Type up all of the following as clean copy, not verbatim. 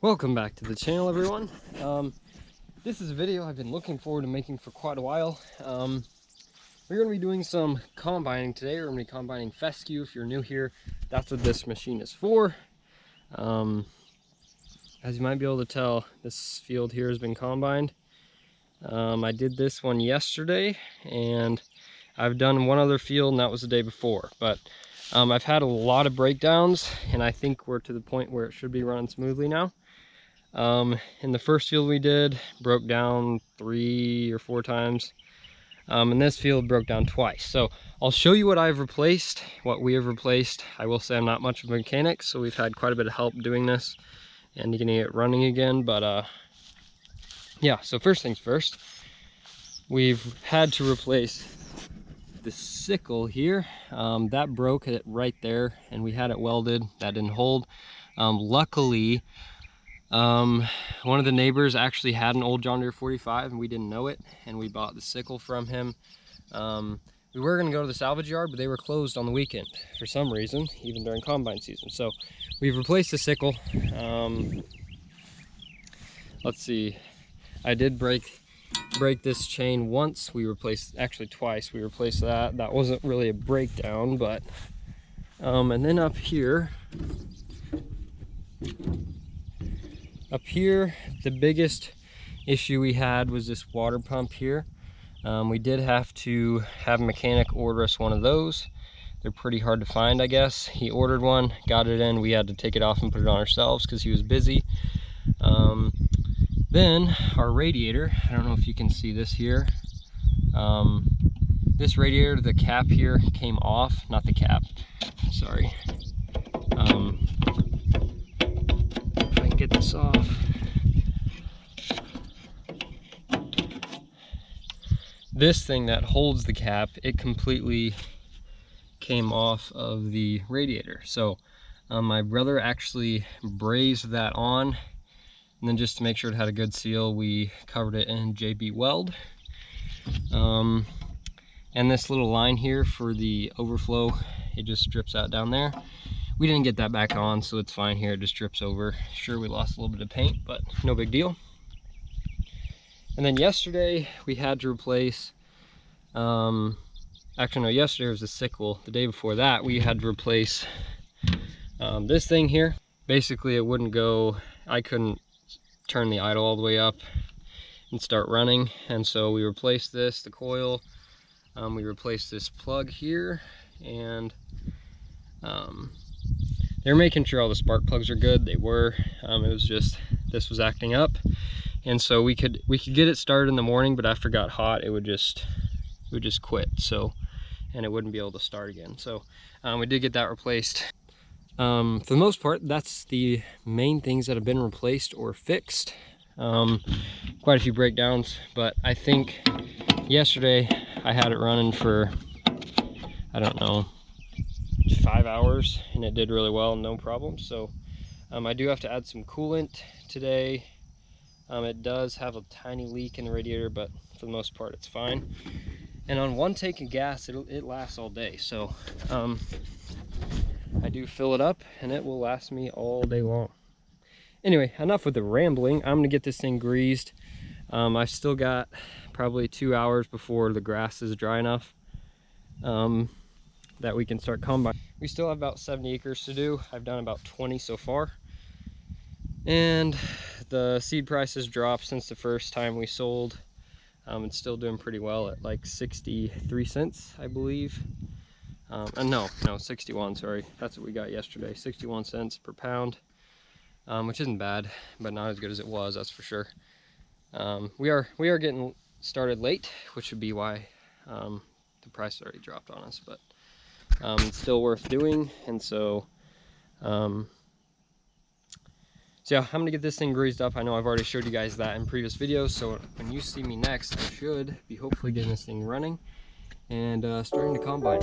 Welcome back to the channel, everyone. This is a video I've been looking forward to making for quite a while. We're going to be doing some combining today. We're going to be combining fescue. If you're new here, that's what this machine is for. As you might be able to tell, this field here has been combined. I did this one yesterday, and I've done one other field, and that was the day before. But I've had a lot of breakdowns, and I think we're to the point where it should be running smoothly now. In the first field we did, broke down 3 or 4 times. And this field broke down twice. So I'll show you what I've replaced, what we have replaced. I will say I'm not much of a mechanic, so we've had quite a bit of help doing this and getting it running again. But yeah, so first things first, we've had to replace the sickle here. That broke it right there, and we had it welded. That didn't hold. Luckily, one of the neighbors actually had an old John Deere 45 and we didn't know it, and we bought the sickle from him. We were going to go to the salvage yard, but they were closed on the weekend for some reason, even during combine season. So we've replaced the sickle. Let's see, I did break this chain once. We replaced, actually twice, we replaced that. That wasn't really a breakdown, but and then up here, the biggest issue we had was this water pump here. We did have to have a mechanic order us one of those. They're pretty hard to find, I guess. He ordered one, got it in. We had to take it off and put it on ourselves because he was busy. Then our radiator, I don't know if you can see this here. This radiator, the cap here came off, not the cap, sorry. Get this off. This thing that holds the cap, it completely came off of the radiator. So my brother actually brazed that on, and then just to make sure it had a good seal, we covered it in JB Weld. And this little line here for the overflow, it just drips out down there. We didn't get that back on, so it's fine here. It just drips over. Sure, we lost a little bit of paint, but no big deal. And then yesterday, we had to replace, actually no, yesterday was the sickle. The day before that, we had to replace this thing here. Basically, it wouldn't go, I couldn't turn the idle all the way up and start running. And so we replaced this, the coil. We replaced this plug here, and they're making sure all the spark plugs are good. They were. It was just, this was acting up, and so we could get it started in the morning, but after it got hot, it would just quit. So, and it wouldn't be able to start again. So we did get that replaced. For the most part, that's the main things that have been replaced or fixed. Quite a few breakdowns, but I think yesterday I had it running for, I don't know, 5 hours, and it did really well, no problem. So I do have to add some coolant today. It does have a tiny leak in the radiator, but for the most part it's fine. And on one tank of gas, it lasts all day. So I do fill it up, and it will last me all day long. Anyway, enough with the rambling. I'm gonna get this thing greased. I've still got probably 2 hours before the grass is dry enough that we can start combining. We still have about 70 acres to do. I've done about 20 so far. And the seed price has dropped since the first time we sold. It's still doing pretty well at like 63 cents, I believe. No, 61, sorry. That's what we got yesterday, 61 cents per pound, which isn't bad, but not as good as it was, that's for sure. We are getting started late, which would be why the price already dropped on us, but it's still worth doing. And so yeah, I'm gonna get this thing greased up. I know I've already showed you guys that in previous videos, so when you see me next, I should be hopefully getting this thing running and starting to combine.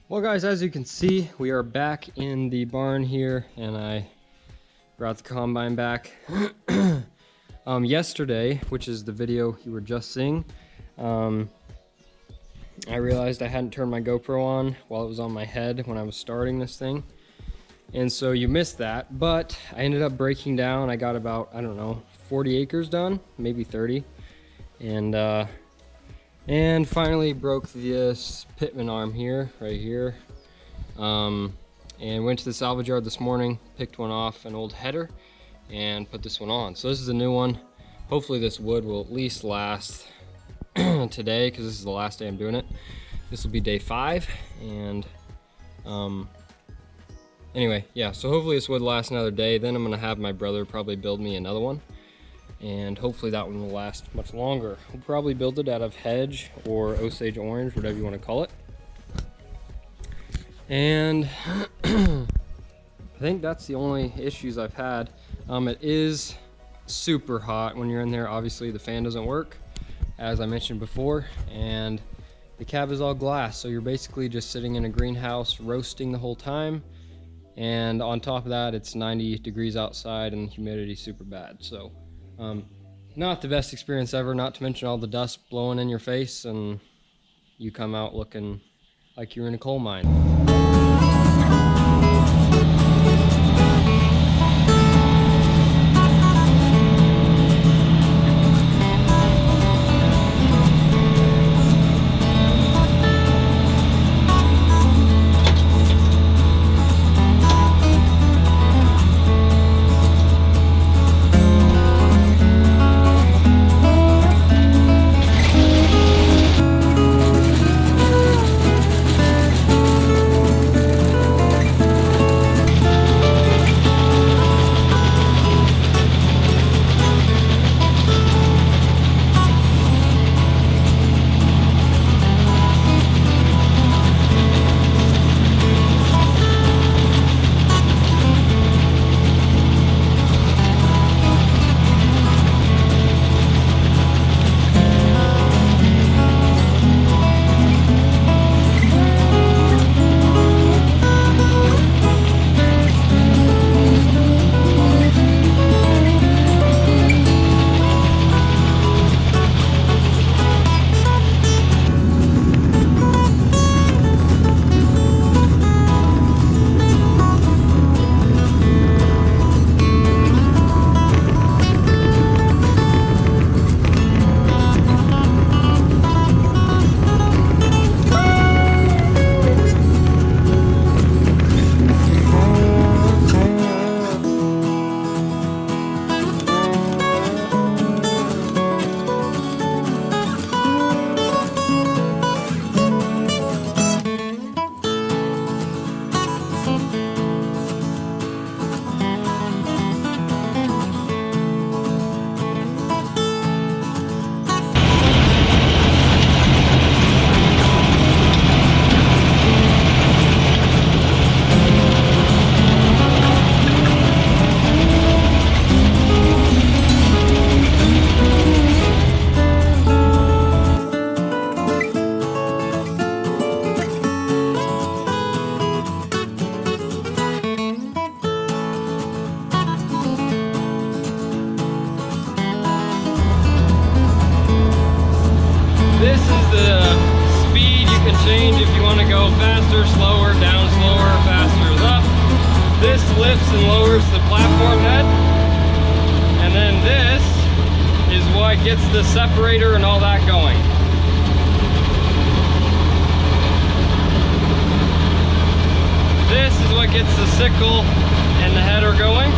Well guys, as you can see, we are back in the barn here, and I brought the combine back. Yesterday, which is the video you were just seeing, I realized I hadn't turned my GoPro on while it was on my head when I was starting this thing. And so you missed that, but I ended up breaking down. I got about, I don't know, 40 acres done, maybe 30. And finally broke this pitman arm here, right here. And went to the salvage yard this morning, picked one off an old header and put this one on. So this is a new one. Hopefully this wood will at least last today, because this is the last day I'm doing it. This will be day 5, and anyway, yeah, so hopefully this would last another day. Then I'm gonna have my brother probably build me another one, and hopefully that one will last much longer. We'll probably build it out of hedge or Osage orange, whatever you want to call it. And I think that's the only issues I've had. It is super hot when you're in there. Obviously the fan doesn't work, as I mentioned before, and the cab is all glass, so you're basically just sitting in a greenhouse roasting the whole time. And on top of that, it's 90 degrees outside and humidity super bad. So not the best experience ever, not to mention all the dust blowing in your face and you come out looking like you're in a coal mine. This is the speed you can change if you want to go faster, slower, down slower, faster is up. This lifts and lowers the platform head. And then this is what gets the separator and all that going. This is what gets the sickle and the header going.